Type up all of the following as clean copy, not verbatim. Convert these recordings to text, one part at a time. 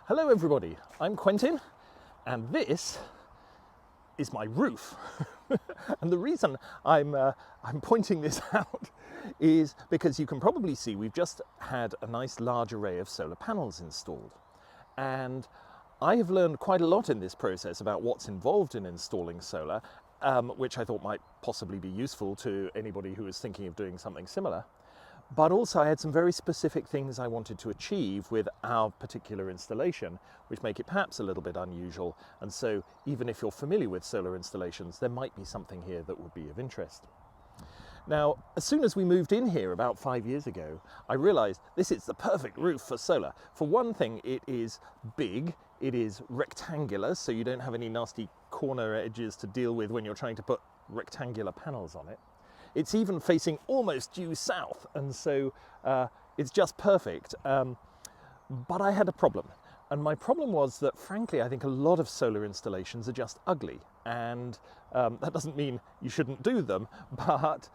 Hello everybody, I'm Quentin and this is my roof. And the reason I'm pointing this out is because you can probably see we've just had a nice large array of solar panels installed. And I have learned quite a lot in this process about what's involved in installing solar, which I thought might possibly be useful to anybody who is thinking of doing something similar. But also I had some very specific things I wanted to achieve with our particular installation, which make it perhaps a little bit unusual. And so even if you're familiar with solar installations, there might be something here that would be of interest. Now, as soon as we moved in here about 5 years ago, I realized this is the perfect roof for solar. For one thing, it is big, it is rectangular, so you don't have any nasty corner edges to deal with when you're trying to put rectangular panels on it. It's even facing almost due south, and so it's just perfect. But I had a problem, and my problem was that, frankly, I think a lot of solar installations are just ugly, and that doesn't mean you shouldn't do them, but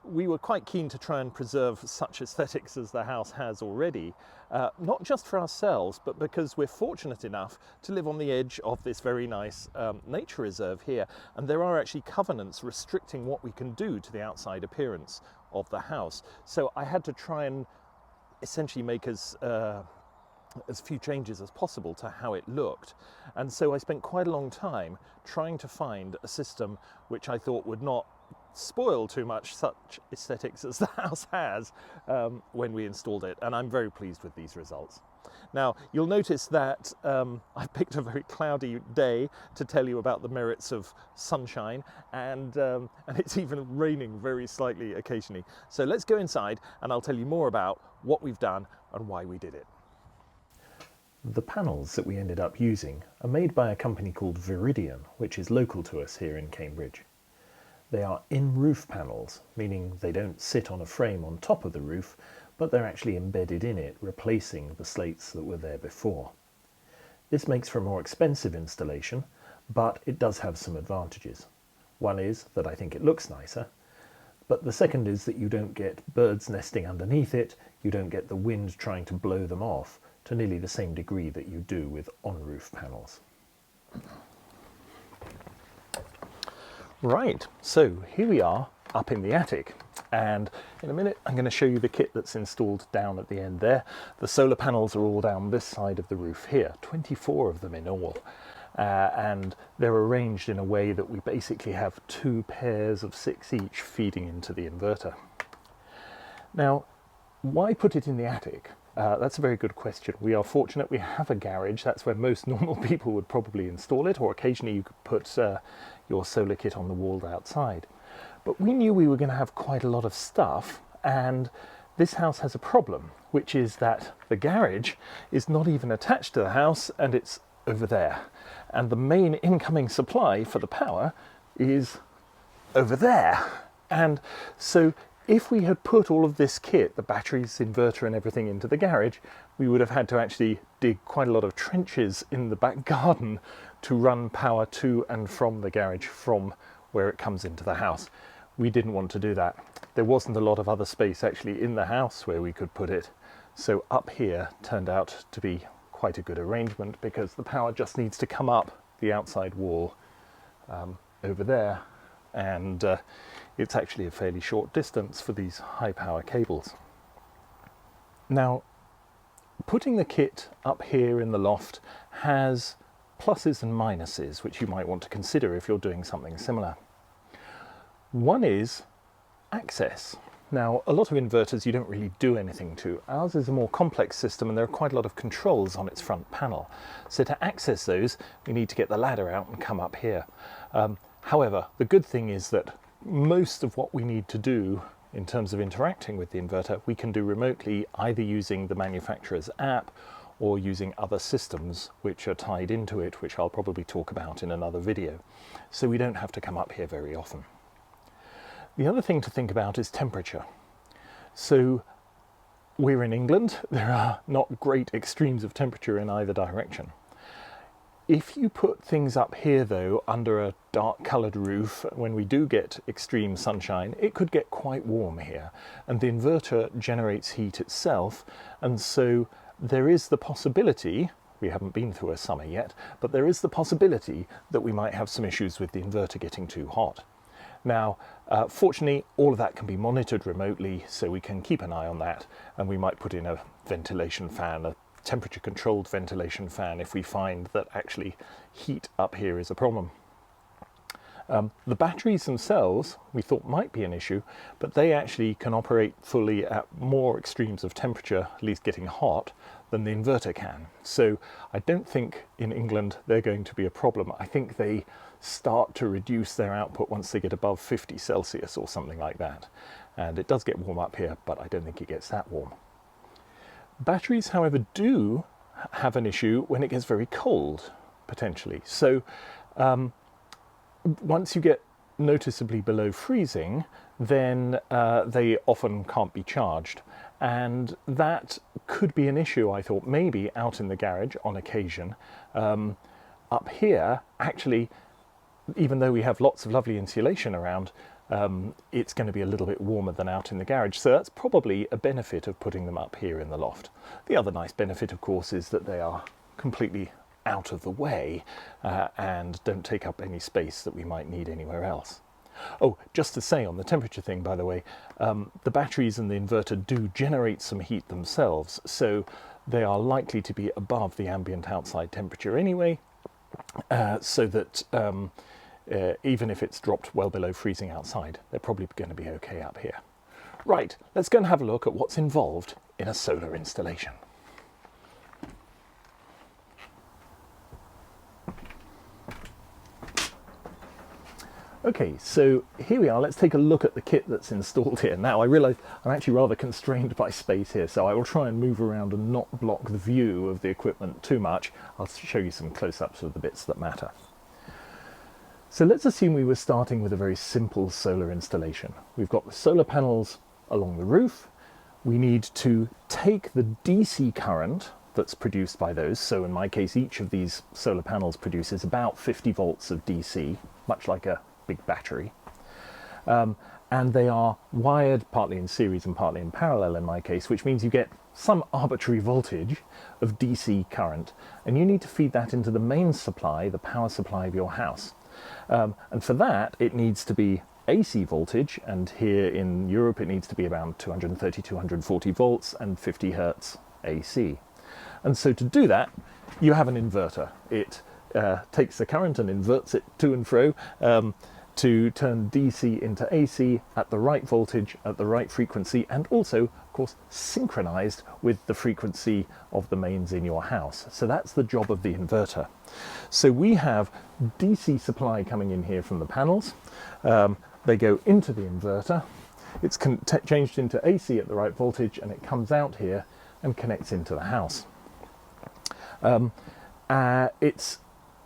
we were quite keen to try and preserve such aesthetics as the house has already, not just for ourselves, but because we're fortunate enough to live on the edge of this very nice nature reserve here, and there are actually covenants restricting what we can do to the outside appearance of the house. So I had to try and essentially make as few changes as possible to how it looked. And so I spent quite a long time trying to find a system which I thought would not spoil too much such aesthetics as the house has when we installed it, and I'm very pleased with these results. Now, you'll notice that I've picked a very cloudy day to tell you about the merits of sunshine, and it's even raining very slightly occasionally. So let's go inside and I'll tell you more about what we've done and why we did it. The panels that we ended up using are made by a company called Viridian, which is local to us here in Cambridge. They are in-roof panels, meaning they don't sit on a frame on top of the roof, but they're actually embedded in it, replacing the slates that were there before. This makes for a more expensive installation, but it does have some advantages. One is that I think it looks nicer, but the second is that you don't get birds nesting underneath it, you don't get the wind trying to blow them off to nearly the same degree that you do with on-roof panels. Right, so here we are up in the attic, and in a minute I'm going to show you the kit that's installed down at the end there. The solar panels are all down this side of the roof here, 24 of them in all, and they're arranged in a way that we basically have 2 pairs of 6 each feeding into the inverter. Now, why put it in the attic? That's a very good question. We are fortunate we have a garage. That's where most normal people would probably install it, or occasionally you could put your solar kit on the wall outside. But we knew we were going to have quite a lot of stuff, and this house has a problem, which is that the garage is not even attached to the house, and it's over there. And the main incoming supply for the power is over there. And so if we had put all of this kit, the batteries, inverter and everything, into the garage, we would have had to actually dig quite a lot of trenches in the back garden to run power to and from the garage from where it comes into the house. We didn't want to do that. There wasn't a lot of other space actually in the house where we could put it. So up here turned out to be quite a good arrangement, because the power just needs to come up the outside wall over there, and it's actually a fairly short distance for these high power cables. Now, putting the kit up here in the loft has pluses and minuses, which you might want to consider if you're doing something similar. One is access. Now, a lot of inverters you don't really do anything to. Ours is a more complex system, and there are quite a lot of controls on its front panel. So to access those, we need to get the ladder out and come up here. However, the good thing is that most of what we need to do in terms of interacting with the inverter, we can do remotely, either using the manufacturer's app or using other systems which are tied into it, which I'll probably talk about in another video. So we don't have to come up here very often. The other thing to think about is temperature. So we're in England, there are not great extremes of temperature in either direction. If you put things up here though, under a dark coloured roof, when we do get extreme sunshine, it could get quite warm here, and the inverter generates heat itself, and so there is the possibility We haven't been through a summer yet, but there is the possibility that we might have some issues with the inverter getting too hot. Now, fortunately, all of that can be monitored remotely, so we can keep an eye on that, and we might put in a ventilation fan, a temperature-controlled ventilation fan, if we find that actually heat up here is a problem. The batteries themselves we thought might be an issue, but they actually can operate fully at more extremes of temperature, at least getting hot, than the inverter can. So I don't think in England they're going to be a problem. I think they start to reduce their output once they get above 50 Celsius or something like that. And it does get warm up here, but I don't think it gets that warm. Batteries, however, do have an issue when it gets very cold, potentially. So once you get noticeably below freezing, then they often can't be charged. And that could be an issue, I thought, maybe out in the garage on occasion. Up here, actually, even though we have lots of lovely insulation around, it's going to be a little bit warmer than out in the garage. So that's probably a benefit of putting them up here in the loft. The other nice benefit, of course, is that they are completely out of the way and don't take up any space that we might need anywhere else. Oh, just to say on the temperature thing, by the way, the batteries and the inverter do generate some heat themselves, so they are likely to be above the ambient outside temperature anyway, so that even if it's dropped well below freezing outside, they're probably going to be okay up here. Right, let's go and have a look at what's involved in a solar installation. Okay, so here we are. Let's take a look at the kit that's installed here. Now, I realise I'm actually rather constrained by space here, so I will try and move around and not block the view of the equipment too much. I'll show you some close-ups of the bits that matter. So let's assume we were starting with a very simple solar installation. We've got the solar panels along the roof. We need to take the DC current that's produced by those. So in my case, each of these solar panels produces about 50 volts of DC, much like a big battery, and they are wired partly in series and partly in parallel in my case, which means you get some arbitrary voltage of DC current, and you need to feed that into the main supply, the power supply of your house. And for that it needs to be AC voltage, and here in Europe it needs to be around 230, 240 volts and 50 hertz AC. And so to do that, you have an inverter. It takes the current and inverts it to and fro to turn DC into AC at the right voltage, at the right frequency, and also, of course, synchronized with the frequency of the mains in your house. So that's the job of the inverter. So we have DC supply coming in here from the panels. They go into the inverter. It's changed into AC at the right voltage, and it comes out here and connects into the house. It's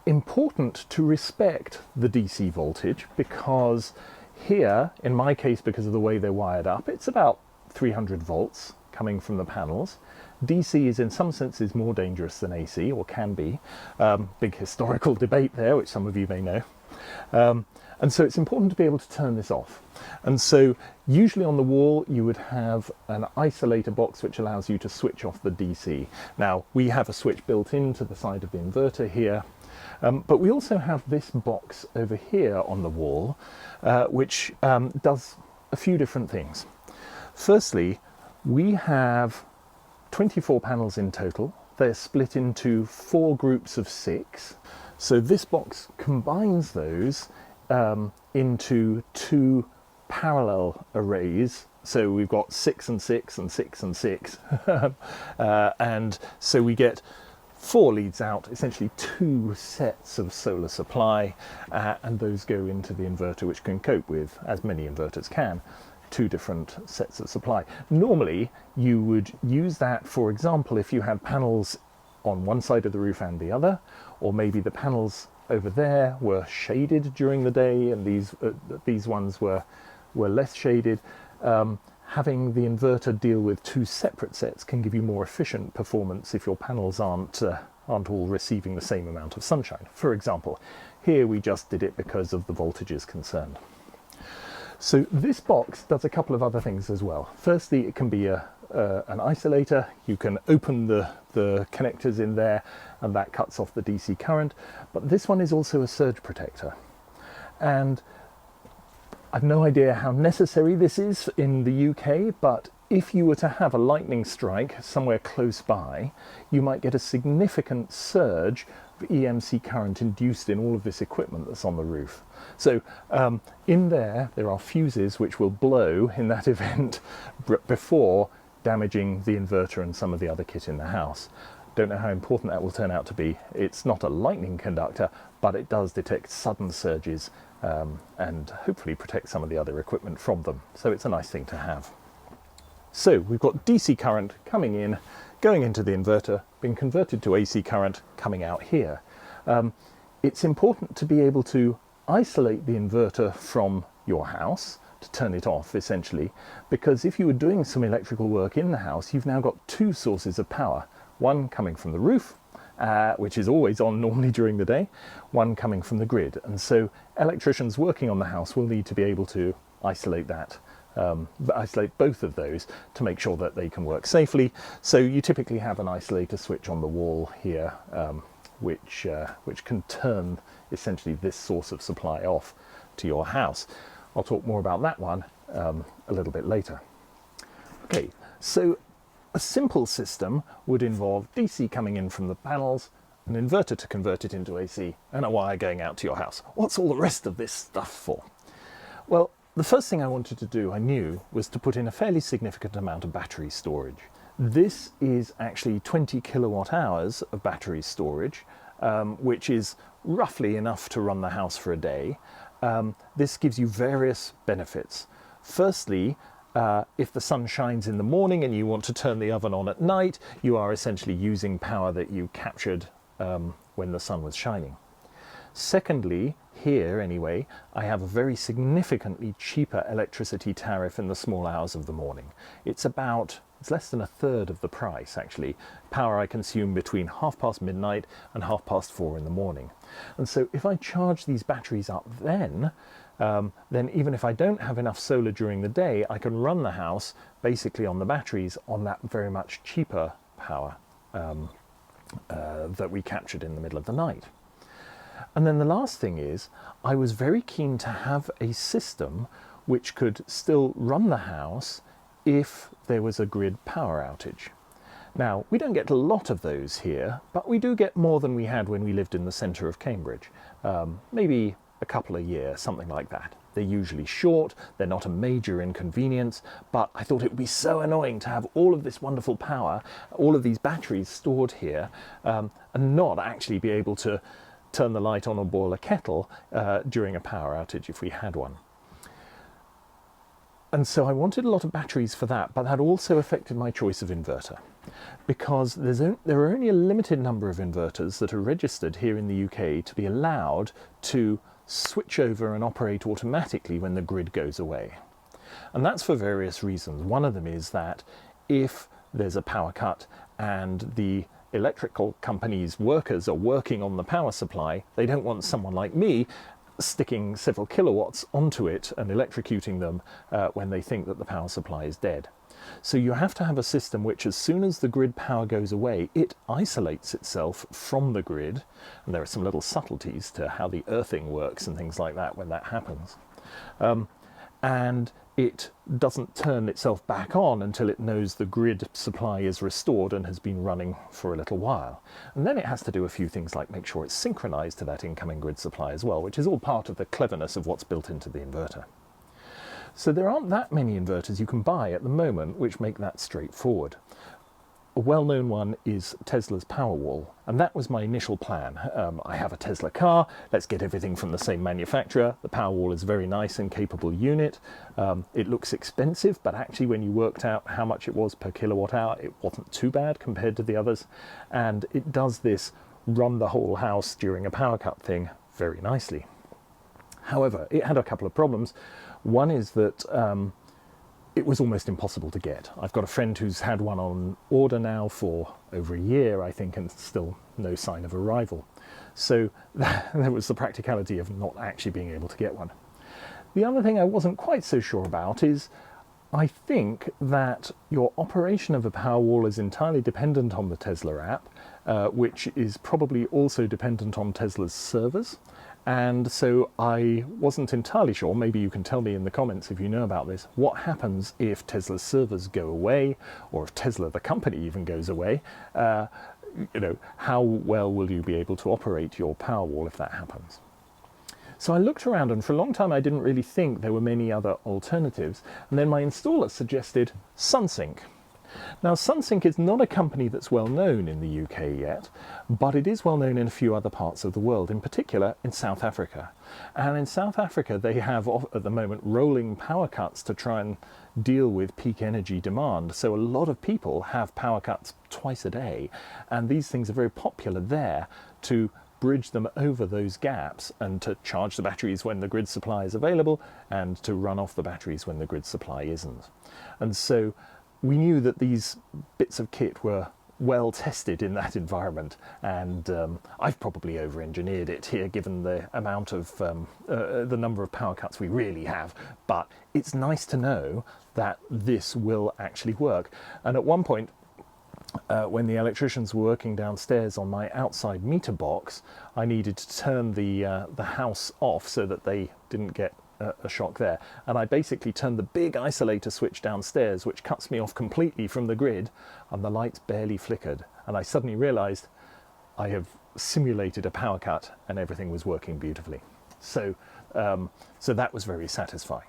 important to respect the DC voltage, because here, in my case, because of the way they're wired up, it's about 300 volts coming from the panels. DC is in some senses more dangerous than AC, or can be. Big historical debate there, which some of you may know. And so it's important to be able to turn this off. And so usually on the wall you would have an isolator box which allows you to switch off the DC. Now, we have a switch built into the side of the inverter here, but we also have this box over here on the wall, which does a few different things. Firstly, we have 24 panels in total. They're split into 4 groups of 6. So this box combines those into 2 parallel arrays. So we've got 6 and 6 and 6 and 6. And so we get 4 leads out, essentially 2 sets of solar supply, and those go into the inverter, which can cope with, as many inverters can, 2 different sets of supply. Normally, you would use that, for example, if you had panels on one side of the roof and the other, or maybe the panels over there were shaded during the day and these ones were less shaded. Having the inverter deal with 2 separate sets can give you more efficient performance if your panels aren't all receiving the same amount of sunshine. For example, here we just did it because of the voltages concerned. So this box does a couple of other things as well. Firstly, it can be a an isolator, you can open the connectors in there and that cuts off the DC current. But this one is also a surge protector. And I've no idea how necessary this is in the UK, but if you were to have a lightning strike somewhere close by, you might get a significant surge of EMC current induced in all of this equipment that's on the roof. So in there are fuses which will blow in that event before damaging the inverter and some of the other kit in the house. Don't know how important that will turn out to be. It's not a lightning conductor, but it does detect sudden surges and hopefully protect some of the other equipment from them. So it's a nice thing to have. So we've got DC current coming in, going into the inverter, being converted to AC current coming out here. It's important to be able to isolate the inverter from your house, to turn it off essentially, because if you were doing some electrical work in the house, you've now got two sources of power. One coming from the roof, which is always on normally during the day, one coming from the grid. And so electricians working on the house will need to be able to isolate that, isolate both of those to make sure that they can work safely. So you typically have an isolator switch on the wall here, which can turn essentially this source of supply off to your house. I'll talk more about that one a little bit later. Okay, so a simple system would involve DC coming in from the panels, an inverter to convert it into AC, and a wire going out to your house. What's all the rest of this stuff for? Well, the first thing I wanted to do, I knew, was to put in a fairly significant amount of battery storage. This is actually 20 kilowatt hours of battery storage, which is roughly enough to run the house for a day. This gives you various benefits. Firstly, if the sun shines in the morning and you want to turn the oven on at night, you are essentially using power that you captured when the sun was shining. Secondly, here anyway, I have a very significantly cheaper electricity tariff in the small hours of the morning. It's less than a third of the price actually. Power I consume between midnight and 4:30 in the morning. And so if I charge these batteries up then even if I don't have enough solar during the day, I can run the house basically on the batteries on that very much cheaper power that we captured in the middle of the night. And then the last thing is, I was very keen to have a system which could still run the house if there was a grid power outage. Now, we don't get a lot of those here, but we do get more than we had when we lived in the centre of Cambridge. Maybe a couple a year, something like that. They're usually short, they're not a major inconvenience, but I thought it would be so annoying to have all of this wonderful power, all of these batteries stored here, and not actually be able to turn the light on or boil a kettle during a power outage if we had one. And so I wanted a lot of batteries for that, but that also affected my choice of inverter, because there are only a limited number of inverters that are registered here in the UK to be allowed to switch over and operate automatically when the grid goes away. And that's for various reasons. One of them is that if there's a power cut and the electrical company's workers are working on the power supply, they don't want someone like me sticking several kilowatts onto it and electrocuting them when they think that the power supply is dead. So you have to have a system which, as soon as the grid power goes away, it isolates itself from the grid. And there are some little subtleties to how the earthing works and things like that when that happens. And it doesn't turn itself back on until it knows the grid supply is restored and has been running for a little while. And then it has to do a few things like make sure it's synchronized to that incoming grid supply as well, which is all part of the cleverness of what's built into the inverter. So there aren't that many inverters you can buy at the moment which make that straightforward. A well-known one is Tesla's Powerwall, and that was my initial plan. I have a Tesla car, let's get everything from the same manufacturer. The Powerwall is a very nice and capable unit. It looks expensive, but actually when you worked out how much it was per kilowatt hour, it wasn't too bad compared to the others. And it does this run the whole house during a power cut thing very nicely. However, it had a couple of problems. One is that it was almost impossible to get. I've got a friend who's had one on order now for over a year, I think, and still no sign of arrival. So there was the practicality of not actually being able to get one. The other thing I wasn't quite so sure about is I think that your operation of a Powerwall is entirely dependent on the Tesla app, which is probably also dependent on Tesla's servers. And so I wasn't entirely sure, maybe you can tell me in the comments if you know about this, what happens if Tesla's servers go away, or if Tesla, the company, even goes away. How well will you be able to operate your Powerwall if that happens? So I looked around, and for a long time I didn't really think there were many other alternatives. And then my installer suggested Sunsynk. Now, Sunsynk is not a company that's well known in the UK yet, but it is well known in a few other parts of the world, in particular in South Africa. And in South Africa, they have, at the moment, rolling power cuts to try and deal with peak energy demand. So a lot of people have power cuts twice a day, and these things are very popular there to bridge them over those gaps and to charge the batteries when the grid supply is available and to run off the batteries when the grid supply isn't. And so we knew that these bits of kit were well tested in that environment, and I've probably over-engineered it here given the amount of the number of power cuts we really have, but it's nice to know that this will actually work. And at one point, when the electricians were working downstairs on my outside meter box, I needed to turn the house off so that they didn't get a shock there. And I basically turned the big isolator switch downstairs, which cuts me off completely from the grid, and the lights barely flickered. And I suddenly realized I have simulated a power cut and everything was working beautifully. So that was very satisfying.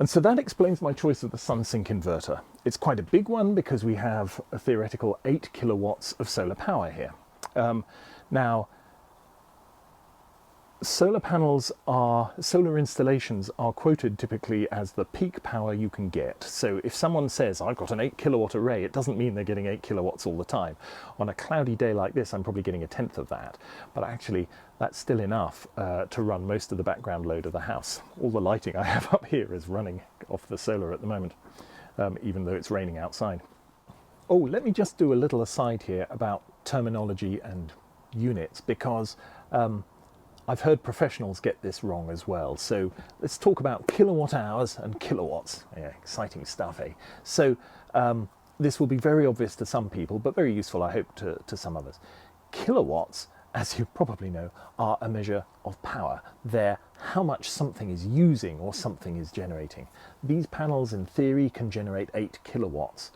And so that explains my choice of the Sunsynk inverter. It's quite a big one because we have a theoretical 8 kilowatts of solar power here. Now, solar installations are quoted typically as the peak power you can get. So if someone says, I've got an 8 kilowatt array, it doesn't mean they're getting 8 kilowatts all the time. On a cloudy day like this, I'm probably getting a tenth of that. But actually, that's still enough to run most of the background load of the house. All the lighting I have up here is running off the solar at the moment, even though it's raining outside. Oh, let me just do a little aside here about terminology and units, because I've heard professionals get this wrong as well. So let's talk about kilowatt hours and kilowatts. Yeah, exciting stuff, eh? So this will be very obvious to some people, but very useful, I hope, to some others. Kilowatts, as you probably know, are a measure of power. They're how much something is using or something is generating. These panels, in theory, can generate 8 kilowatts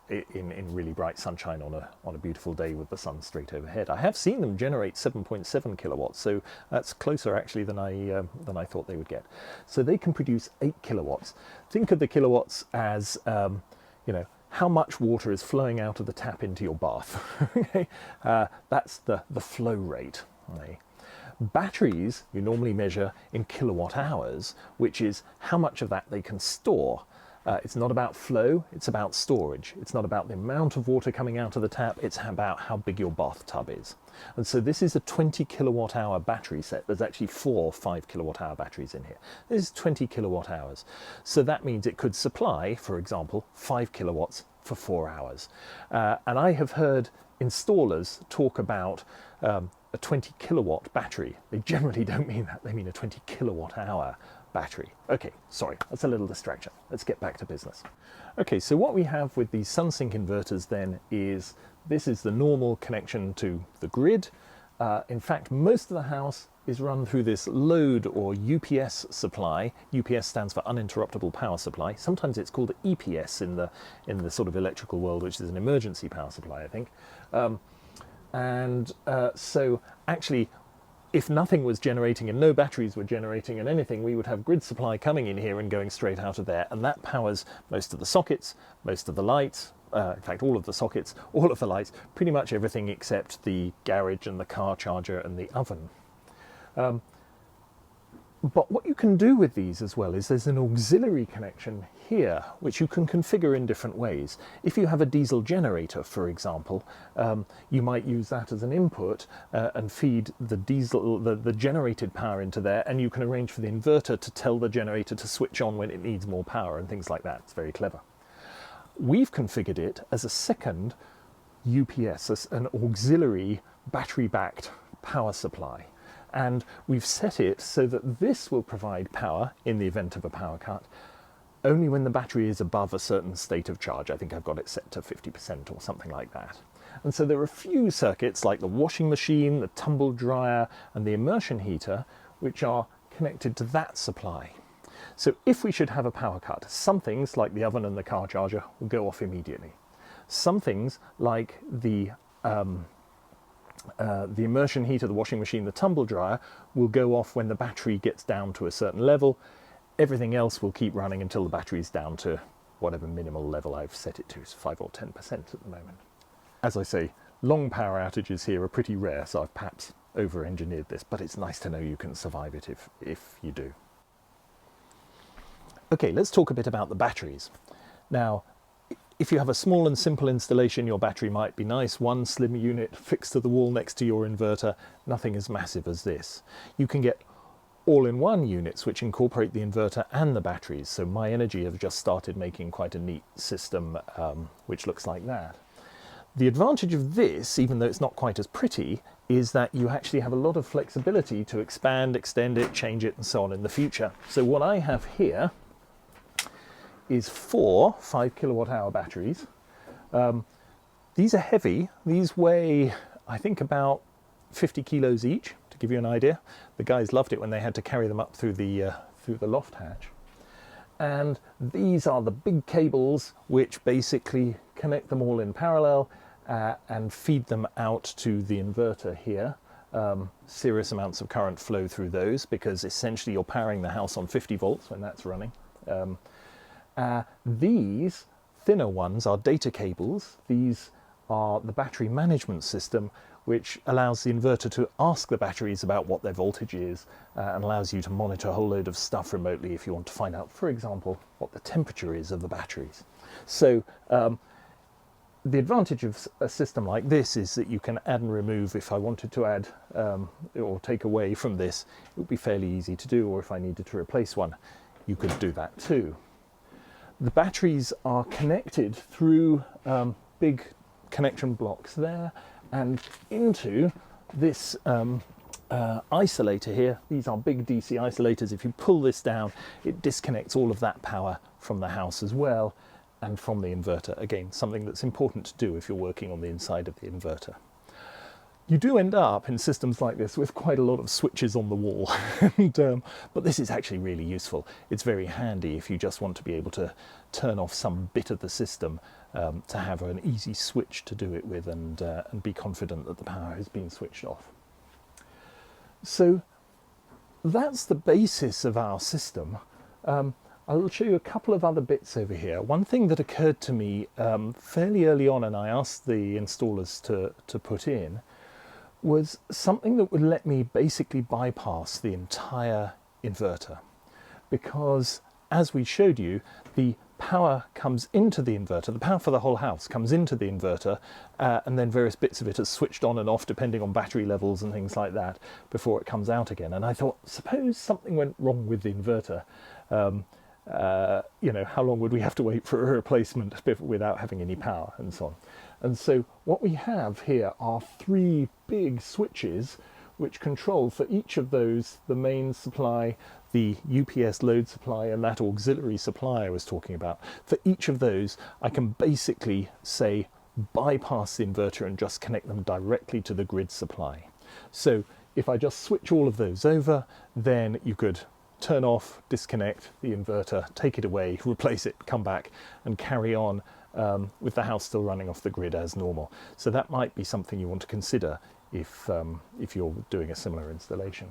in really bright sunshine on a beautiful day with the sun straight overhead. I have seen them generate 7.7 kilowatts, so that's closer actually than I thought they would get. So they can produce 8 kilowatts. Think of the kilowatts as how much water is flowing out of the tap into your bath. Okay? That's the flow rate. Okay? Batteries you normally measure in kilowatt hours, which is how much of that they can store. It's not about flow, it's about storage. It's not about the amount of water coming out of the tap, it's about how big your bathtub is. And so this is a 20 kilowatt hour battery set. There's actually 4 5 kilowatt hour batteries in here. This is 20 kilowatt hours. So that means it could supply, for example, 5 kilowatts for 4 hours. And I have heard installers talk about a 20 kilowatt battery. They generally don't mean that, they mean a 20 kilowatt hour battery. Okay, sorry, that's a little distraction. Let's get back to business. Okay, so what we have with these Sunsynk inverters then is, this is the normal connection to the grid. In fact, most of the house is run through this load or UPS supply. UPS stands for uninterruptible power supply. Sometimes it's called EPS in the sort of electrical world, which is an emergency power supply, I think. So actually, if nothing was generating and no batteries were generating and anything, we would have grid supply coming in here and going straight out of there, and that powers most of the sockets, most of the lights, in fact all of the sockets, all of the lights, pretty much everything except the garage and the car charger and the oven. But what you can do with these as well is there's an auxiliary connection here, which you can configure in different ways. If you have a diesel generator, for example, you might use that as an input and feed the the generated power into there, and you can arrange for the inverter to tell the generator to switch on when it needs more power and things like that. It's very clever. We've configured it as a second UPS, as an auxiliary battery-backed power supply. And we've set it so that this will provide power in the event of a power cut, only when the battery is above a certain state of charge. I think I've got it set to 50% or something like that. And so there are a few circuits like the washing machine, the tumble dryer, and the immersion heater, which are connected to that supply. So if we should have a power cut, some things like the oven and the car charger will go off immediately. Some things like the immersion heater, the washing machine, the tumble dryer will go off when the battery gets down to a certain level. Everything else will keep running until the battery is down to whatever minimal level I've set it to, so 5 or 10% at the moment. As I say, long power outages here are pretty rare, so I've perhaps over-engineered this, but it's nice to know you can survive it if you do. Okay, let's talk a bit about the batteries. Now, if you have a small and simple installation, your battery might be nice, one slim unit fixed to the wall next to your inverter, nothing as massive as this. You can get all-in-one units which incorporate the inverter and the batteries. So My Energy have just started making quite a neat system which looks like that. The advantage of this, even though it's not quite as pretty, is that you actually have a lot of flexibility to expand, extend it, change it, and so on in the future. So what I have here is 4 5 kilowatt hour batteries. These are heavy. These weigh, I think, about 50 kilos each, to give you an idea. The guys loved it when they had to carry them up through the loft hatch. And these are the big cables which basically connect them all in parallel and feed them out to the inverter here. Serious amounts of current flow through those because essentially you're powering the house on 50 volts when that's running. These thinner ones are data cables. These are the battery management system, which allows the inverter to ask the batteries about what their voltage is and allows you to monitor a whole load of stuff remotely if you want to find out, for example, what the temperature is of the batteries. So the advantage of a system like this is that you can add and remove. If I wanted to add or take away from this, it would be fairly easy to do, or if I needed to replace one, you could do that too. The batteries are connected through big connection blocks there and into this isolator here. These are big DC isolators. If you pull this down, it disconnects all of that power from the house as well and from the inverter. Again, something that's important to do if you're working on the inside of the inverter. You do end up in systems like this with quite a lot of switches on the wall, but this is actually really useful. It's very handy if you just want to be able to turn off some bit of the system to have an easy switch to do it with and be confident that the power has been switched off. So that's the basis of our system. I'll show you a couple of other bits over here. One thing that occurred to me fairly early on, and I asked the installers to put in, was something that would let me basically bypass the entire inverter. Because, as we showed you, the power comes into the inverter, the power for the whole house comes into the inverter, and then various bits of it are switched on and off depending on battery levels and things like that before it comes out again. And I thought, suppose something went wrong with the inverter, you know, how long would we have to wait for a replacement without having any power and so on. And so what we have here are 3 big switches which control for each of those the main supply, the UPS load supply, and that auxiliary supply I was talking about. For each of those, I can basically say bypass the inverter and just connect them directly to the grid supply. So if I just switch all of those over, then you could turn off, disconnect the inverter, take it away, replace it, come back and carry on with the house still running off the grid as normal. So that might be something you want to consider if you're doing a similar installation.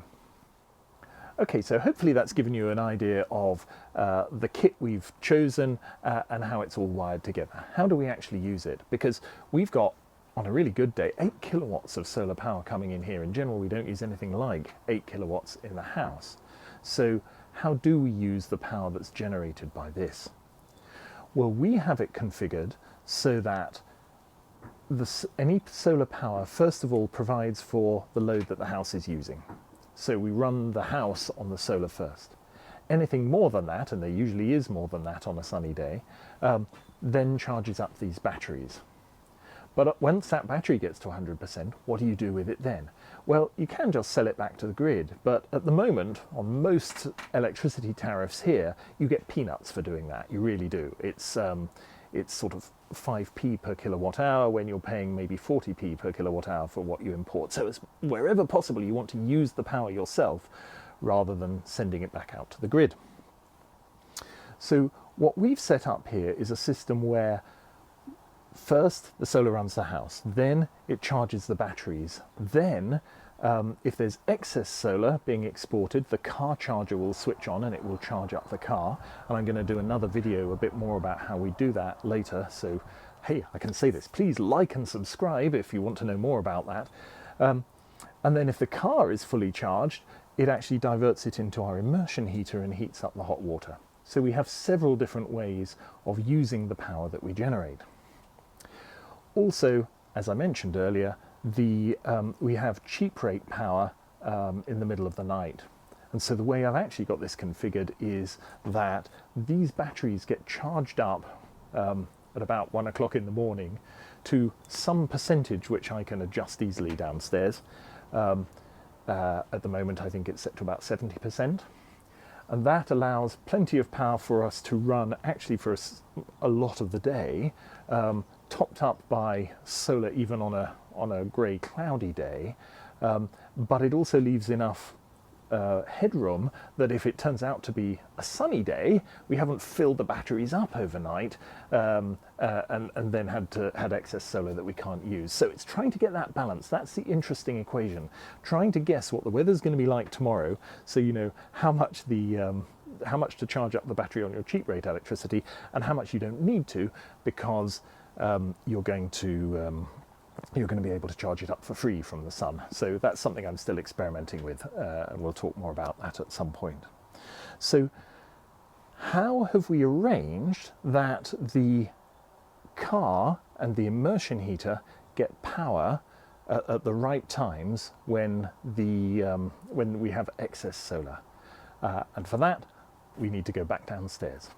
Okay, so hopefully that's given you an idea of the kit we've chosen and how it's all wired together. How do we actually use it? Because we've got, on a really good day, 8 kilowatts of solar power coming in here. In general, we don't use anything like 8 kilowatts in the house. So how do we use the power that's generated by this? Well, we have it configured so that any solar power, first of all, provides for the load that the house is using. So we run the house on the solar first. Anything more than that, and there usually is more than that on a sunny day, then charges up these batteries. But once that battery gets to 100%, what do you do with it then? Well, you can just sell it back to the grid, but at the moment, on most electricity tariffs here, you get peanuts for doing that. You really do. It's sort of 5p per kilowatt hour when you're paying maybe 40p per kilowatt hour for what you import. So it's wherever possible, you want to use the power yourself rather than sending it back out to the grid. So what we've set up here is a system where first the solar runs the house, then it charges the batteries, then if there's excess solar being exported, the car charger will switch on and it will charge up the car. And I'm going to do another video a bit more about how we do that later. So, hey, I can say this. Please like and subscribe if you want to know more about that. And then if the car is fully charged, it actually diverts it into our immersion heater and heats up the hot water. So we have several different ways of using the power that we generate. Also, as I mentioned earlier, we have cheap rate power in the middle of the night. And so the way I've actually got this configured is that these batteries get charged up at about 1 o'clock in the morning to some percentage which I can adjust easily downstairs. At the moment I think it's set to about 70%. And that allows plenty of power for us to run actually for a lot of the day, topped up by solar even on a grey cloudy day, but it also leaves enough headroom that if it turns out to be a sunny day, we haven't filled the batteries up overnight and then had excess solar that we can't use. So it's trying to get that balance. That's the interesting equation. Trying to guess what the weather's going to be like tomorrow, so you know how much to charge up the battery on your cheap rate electricity and how much you don't need to, because you're going to be able to charge it up for free from the sun. So that's something I'm still experimenting with, and we'll talk more about that at some point. So how have we arranged that the car and the immersion heater get power at the right times when we have excess solar? And for that, we need to go back downstairs.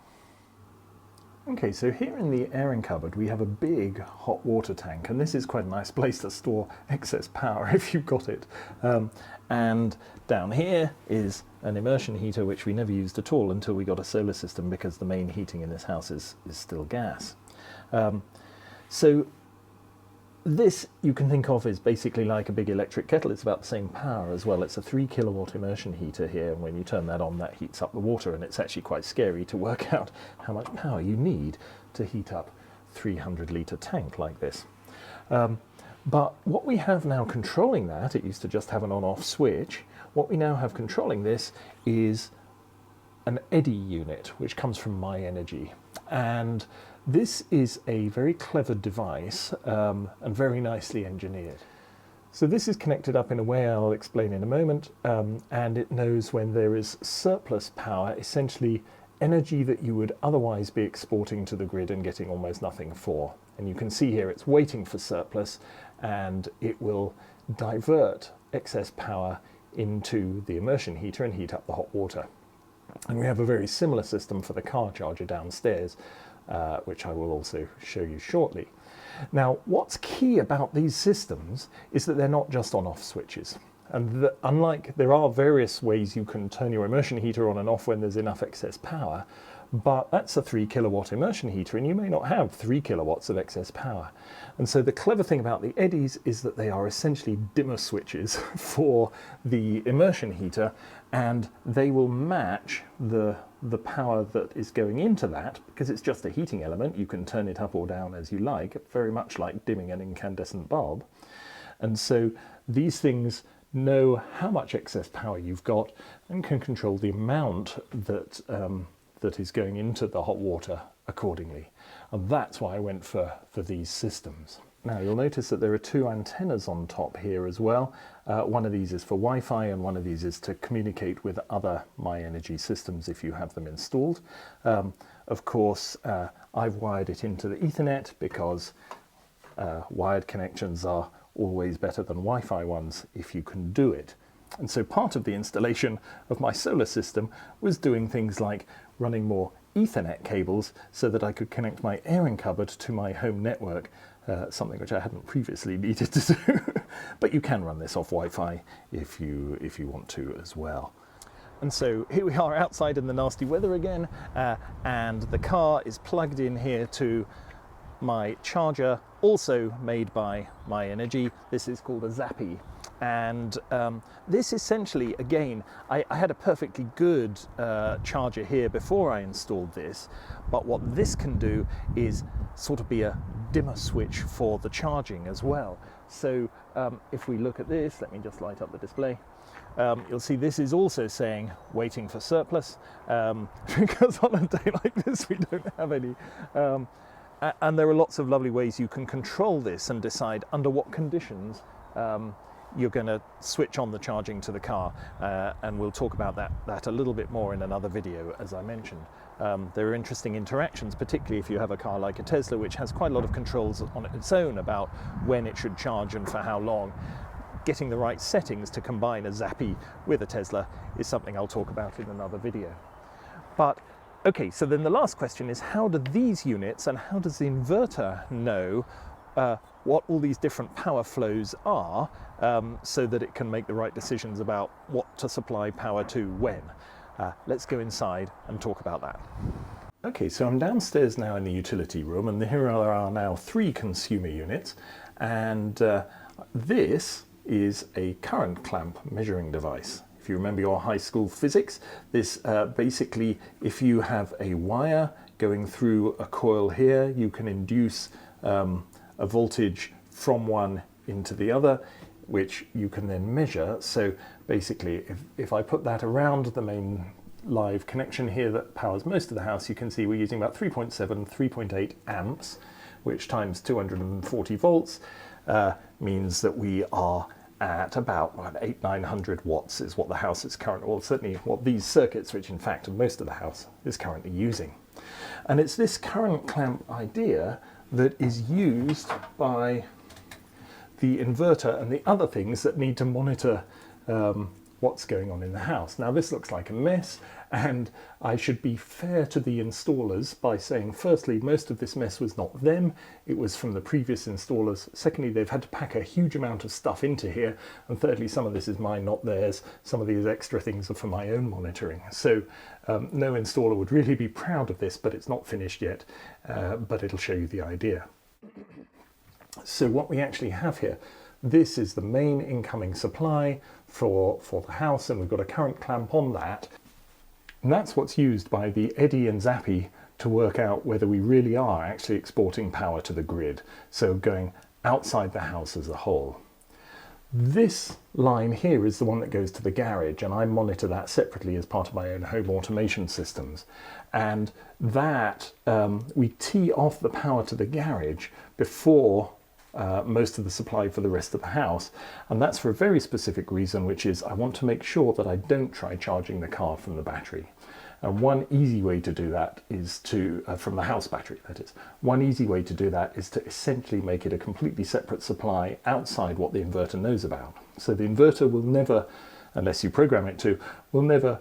Okay, so here in the airing cupboard we have a big hot water tank, and this is quite a nice place to store excess power if you've got it. And down here is an immersion heater which we never used at all until we got a solar system, because the main heating in this house is still gas. So this you can think of as basically like a big electric kettle. It's about the same power as well. It's a 3 kilowatt immersion heater here, and when you turn that on, that heats up the water, and it's actually quite scary to work out how much power you need to heat up a 300 litre tank like this. But what we have now controlling that, it used to just have an on-off switch. What we now have controlling this is an Eddi unit, which comes from My Energy. And this is a very clever device and very nicely engineered. So this is connected up in a way I'll explain in a moment, and it knows when there is surplus power, essentially energy that you would otherwise be exporting to the grid and getting almost nothing for. And you can see here it's waiting for surplus, and it will divert excess power into the immersion heater and heat up the hot water. And we have a very similar system for the car charger downstairs, which I will also show you shortly. Now, what's key about these systems is that they're not just on-off switches. And unlike, there are various ways you can turn your immersion heater on and off when there's enough excess power, but that's a 3 kilowatt immersion heater, and you may not have 3 kilowatts of excess power. And so the clever thing about the Eddis is that they are essentially dimmer switches for the immersion heater, and they will match the power that is going into that, because it's just a heating element. You can turn it up or down as you like, very much like dimming an incandescent bulb. And so these things know how much excess power you've got and can control the amount that that is going into the hot water accordingly. And that's why I went for these systems. Now you'll notice that there are 2 antennas on top here as well. One of these is for Wi-Fi, and one of these is to communicate with other My Energy systems if you have them installed. Of course, I've wired it into the Ethernet because wired connections are always better than Wi-Fi ones if you can do it. And so part of the installation of my solar system was doing things like running more Ethernet cables so that I could connect my airing cupboard to my home network something which I hadn't previously needed to do. But you can run this off Wi-Fi if you want to as well. And so here we are outside in the nasty weather again, and the car is plugged in here to my charger, also made by my Eddi. This is called a Zappi. And this essentially, again, I had a perfectly good charger here before I installed this, but what this can do is sort of be a dimmer switch for the charging as well. So if we look at this, let me just light up the display. You'll see this is also saying waiting for surplus, because on a day like this we don't have any. And there are lots of lovely ways you can control this and decide under what conditions you're going to switch on the charging to the car, and we'll talk about that a little bit more in another video, as I mentioned. There are interesting interactions, particularly if you have a car like a Tesla, which has quite a lot of controls on its own about when it should charge and for how long. Getting the right settings to combine a Zappi with a Tesla is something I'll talk about in another video. But okay, so then the last question is, how do these units and how does the inverter know what all these different power flows are, so that it can make the right decisions about what to supply power to when? Let's go inside and talk about that. Okay, so I'm downstairs now in the utility room, and here are now 3 consumer units, and this is a current clamp measuring device. If you remember your high school physics, this basically, if you have a wire going through a coil here, you can induce a voltage from one into the other, which you can then measure. So basically, if I put that around the main live connection here that powers most of the house, you can see we're using about 3.7, 3.8 amps, which times 240 volts means that we are at about 800-900 watts is what the house is currently, well, certainly what these circuits, which in fact most of the house is currently using. And it's this current clamp idea that is used by the inverter and the other things that need to monitor what's going on in the house. Now this looks like a mess, and I should be fair to the installers by saying, firstly, most of this mess was not them, it was from the previous installers. Secondly, they've had to pack a huge amount of stuff into here, and thirdly, some of this is mine, not theirs. Some of these extra things are for my own monitoring. So no installer would really be proud of this, but it's not finished yet, but it'll show you the idea. So what we actually have here, this is the main incoming supply for the house, and we've got a current clamp on that. And that's what's used by the Eddi and Zappi to work out whether we really are actually exporting power to the grid, so going outside the house as a whole. This line here is the one that goes to the garage, and I monitor that separately as part of my own home automation systems. And that, we tee off the power to the garage before most of the supply for the rest of the house, and that's for a very specific reason, which is I want to make sure that I don't try charging the car from the battery. And one easy way to do that is to, from the house battery that is, one easy way to do that is to essentially make it a completely separate supply outside what the inverter knows about. So the inverter will never, unless you program it to, will never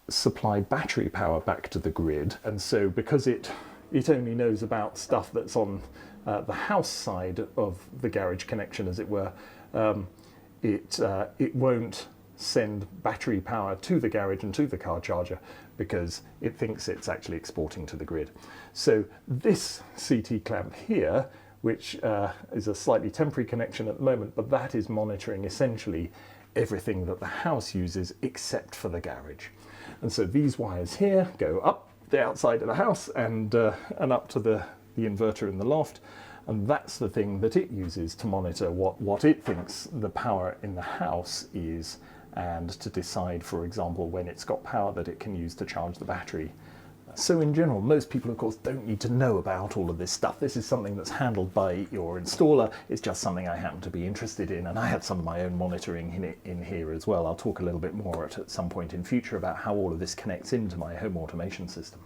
supply battery power back to the grid. And so because it only knows about stuff that's on the house side of the garage connection, as it were, it won't send battery power to the garage and to the car charger because it thinks it's actually exporting to the grid. So this CT clamp here, which is a slightly temporary connection at the moment, but that is monitoring essentially everything that the house uses except for the garage. And so these wires here go up the outside of the house and up to the inverter in the loft, and that's the thing that it uses to monitor what it thinks the power in the house is, and to decide, for example, when it's got power that it can use to charge the battery. So in general, most people of course don't need to know about all of this stuff. This is something that's handled by your installer. It's just something I happen to be interested in, and I have some of my own monitoring in here as well. I'll talk a little bit more at some point in future about how all of this connects into my home automation system.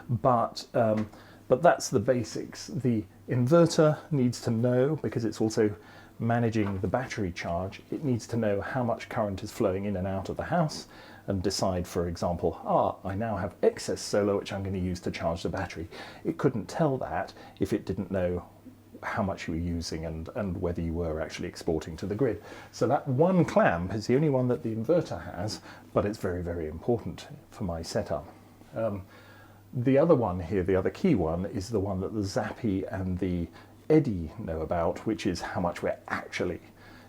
But that's the basics. The inverter needs to know, because it's also managing the battery charge, it needs to know how much current is flowing in and out of the house and decide, for example, I now have excess solar which I'm going to use to charge the battery. It couldn't tell that if it didn't know how much you were using and whether you were actually exporting to the grid. So that one clamp is the only one that the inverter has, but it's very, very important for my setup. The other one here, the other key one, is the one that the Zappi and the Eddi know about, which is how much we're actually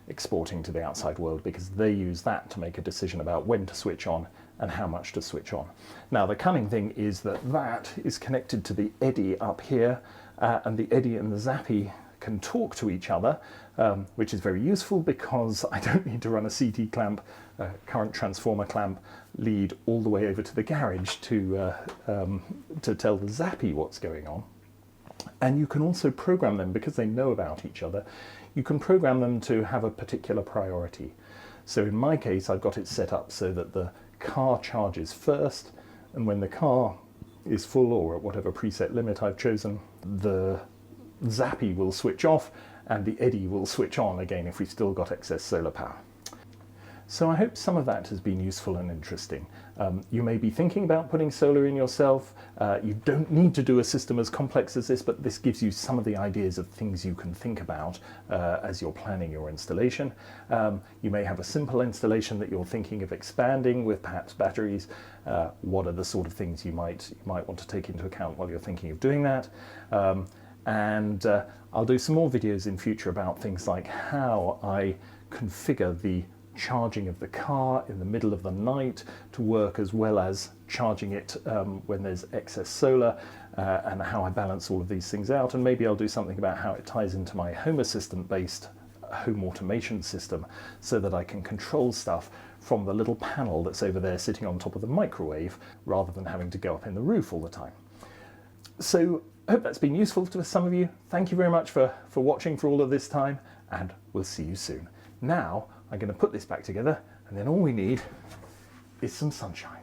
exporting to the outside world, because they use that to make a decision about when to switch on and how much to switch on. Now the cunning thing is that that is connected to the Eddi up here, and the Eddi and the Zappi can talk to each other, which is very useful because I don't need to run a CT clamp, a current transformer clamp lead all the way over to the garage to tell the Zappi what's going on. And you can also program them, because they know about each other, you can program them to have a particular priority. So in my case, I've got it set up so that the car charges first, and when the car is full, or at whatever preset limit I've chosen, the Zappi will switch off and the Eddi will switch on again if we've still got excess solar power. So I hope some of that has been useful and interesting. You may be thinking about putting solar in yourself. You don't need to do a system as complex as this, but this gives you some of the ideas of things you can think about as you're planning your installation. You may have a simple installation that you're thinking of expanding with perhaps batteries. What are the sort of things you might want to take into account while you're thinking of doing that? And I'll do some more videos in future about things like how I configure the charging of the car in the middle of the night to work, as well as charging it when there's excess solar, and how I balance all of these things out. And maybe I'll do something about how it ties into my Home Assistant based home automation system, so that I can control stuff from the little panel that's over there sitting on top of the microwave, rather than having to go up in the roof all the time. So I hope that's been useful to some of you. Thank you very much for watching for all of this time, and we'll see you soon. Now I'm going to put this back together, and then all we need is some sunshine.